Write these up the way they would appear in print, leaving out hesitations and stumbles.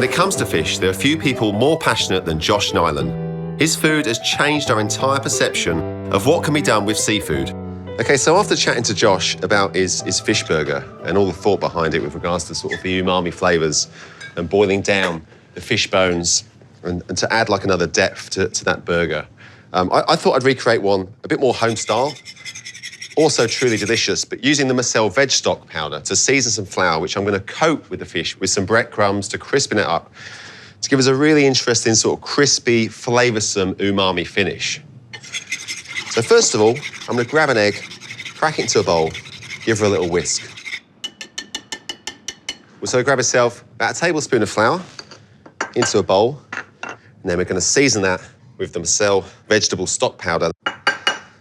When it comes to fish, there are few people more passionate than Josh Nyland. His food has changed our entire perception of what can be done with seafood. Okay, so after chatting to Josh about his fish burger and all the thought behind it with regards to sort of the umami flavours and boiling down the fish bones and to add like another depth to that burger, I thought I'd recreate one a bit more home style, also truly delicious, but using the Massel Veg Stock Powder to season some flour, which I'm going to coat with the fish with some breadcrumbs to crispen it up, to give us a really interesting sort of crispy, flavoursome umami finish. So first of all, I'm going to grab an egg, crack it into a bowl, give her a little whisk. So grab yourself about a tablespoon of flour into a bowl, and then we're going to season that with the Massel Vegetable Stock Powder.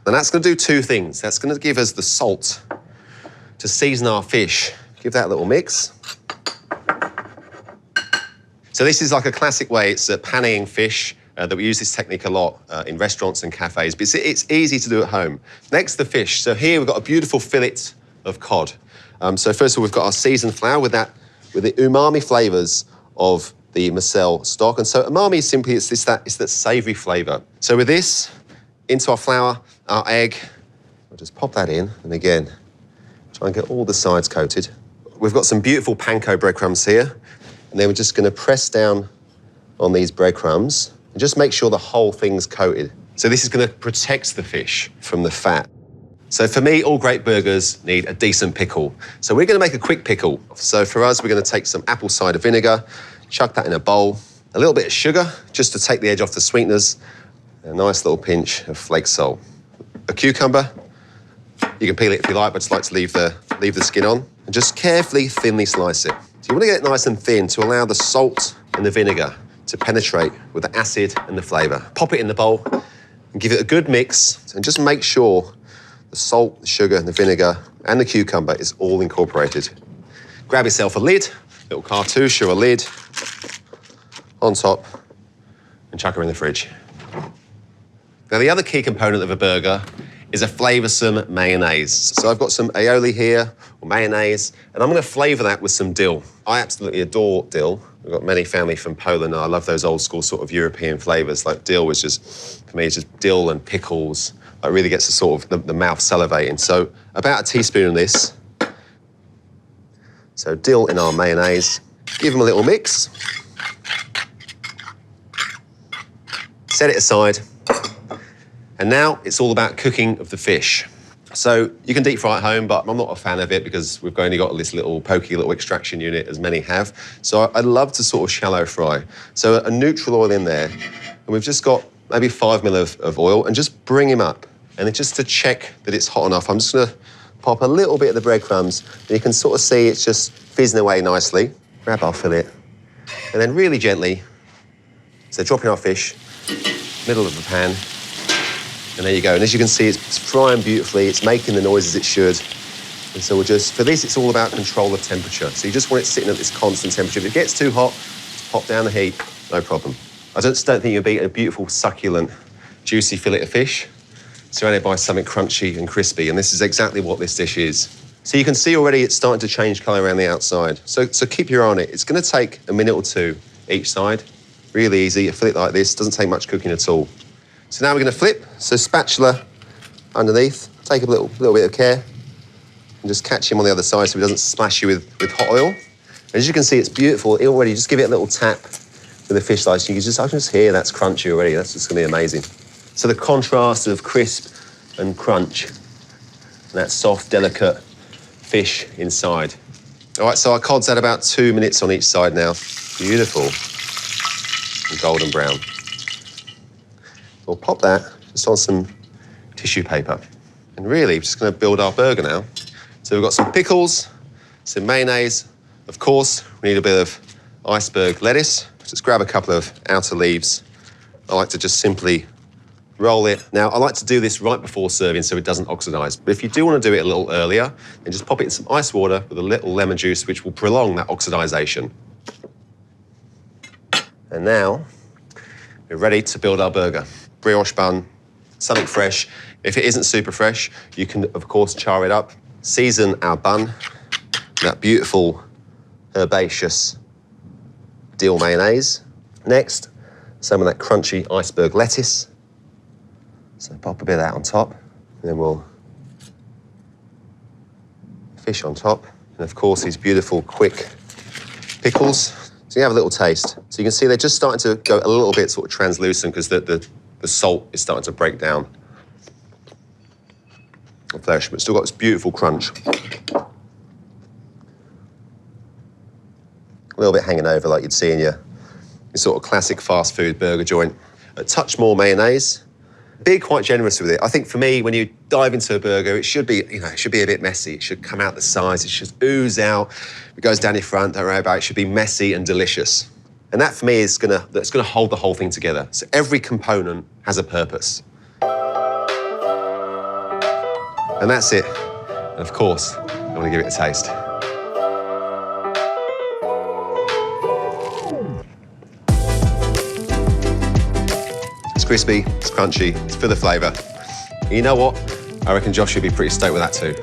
And that's going to do two things. That's going to give us the salt to season our fish. Give that a little mix. So this is like a classic way. It's paneing fish. That we use this technique a lot in restaurants and cafes, but it's easy to do at home. Next, the fish. So here we've got a beautiful fillet of cod. So first of all, we've got our seasoned flour with the umami flavours of the Massel stock. And so umami is simply, it's that savoury flavour. So with this, into our flour, our egg, we'll just pop that in, and again, try and get all the sides coated. We've got some beautiful panko breadcrumbs here, and then we're just going to press down on these breadcrumbs and just make sure the whole thing's coated. So this is going to protect the fish from the fat. So for me, all great burgers need a decent pickle. So we're going to make a quick pickle. So for us, we're going to take some apple cider vinegar, chuck that in a bowl, a little bit of sugar, just to take the edge off the sweeteners, a nice little pinch of flake salt. A cucumber, you can peel it if you like, but I just like to leave the skin on, and just carefully thinly slice it. So you want to get it nice and thin to allow the salt and the vinegar to penetrate with the acid and the flavour. Pop it in the bowl and give it a good mix, and just make sure the salt, the sugar, and the vinegar and the cucumber is all incorporated. Grab yourself a lid, little cartouche or a lid on top, and chuck her in the fridge. Now, the other key component of a burger is a flavoursome mayonnaise. So I've got some aioli here, or mayonnaise, and I'm going to flavour that with some dill. I absolutely adore dill. We've got many family from Poland, and I love those old school sort of European flavours. Like dill was just, for me, it's just dill and pickles. It really gets the sort of the mouth salivating. So about a teaspoon of this. So dill in our mayonnaise. Give them a little mix. Set it aside. And now it's all about cooking of the fish. So you can deep fry at home, but I'm not a fan of it because we've only got this little pokey little extraction unit, as many have. So I love to sort of shallow fry. So a neutral oil in there, and we've just got maybe 5 ml of oil, and just bring him up. And then just to check that it's hot enough, I'm just gonna pop a little bit of the breadcrumbs, and you can sort of see it's just fizzing away nicely. Grab our fillet, and then really gently, so dropping our fish, middle of the pan, and there you go. And as you can see, it's frying beautifully, it's making the noises it should. And so for this, it's all about control of temperature. So you just want it sitting at this constant temperature. If it gets too hot, just pop down the heat, no problem. I just don't think you'll beat a beautiful, succulent, juicy fillet of fish surrounded by something crunchy and crispy, and this is exactly what this dish is. So you can see already it's starting to change colour around the outside. So keep your eye on it. It's going to take a minute or two each side. Really easy. A fillet like this doesn't take much cooking at all. So now we're going to flip. So spatula underneath. Take a little bit of care and just catch him on the other side so he doesn't splash you with hot oil. As you can see, it's beautiful. It already, just give it a little tap with the fish slice. I can just hear that's crunchy already. That's just going to be amazing. So the contrast of crisp and crunch, and that soft, delicate fish inside. All right, so our cod's at about 2 minutes on each side now. Beautiful and golden brown. We'll pop that just on some tissue paper. And really, we're just going to build our burger now. So we've got some pickles, some mayonnaise. Of course, we need a bit of iceberg lettuce. Just grab a couple of outer leaves. I like to just simply roll it. Now, I like to do this right before serving so it doesn't oxidise. But if you do want to do it a little earlier, then just pop it in some ice water with a little lemon juice, which will prolong that oxidisation. And now, we're ready to build our burger. Brioche bun, something fresh. If it isn't super fresh, you can, of course, char it up. Season our bun, that beautiful herbaceous dill mayonnaise. Next, some of that crunchy iceberg lettuce. So pop a bit of that on top, and then we'll fish on top. And of course, these beautiful, quick pickles. So you have a little taste. So you can see they're just starting to go a little bit sort of translucent because the salt is starting to break down the flesh, but still got this beautiful crunch. A little bit hanging over like you'd see in your sort of classic fast food burger joint. A touch more mayonnaise. Be quite generous with it. I think for me, when you dive into a burger, it should be, it should be a bit messy. It should come out the sides. It should ooze out. It goes down your front. Don't worry about it. It should be messy and delicious. And that for me is that's gonna hold the whole thing together. So every component has a purpose. And that's it. And of course, I want to give it a taste. It's crispy, it's crunchy, it's full of flavour. And you know what? I reckon Josh should be pretty stoked with that too.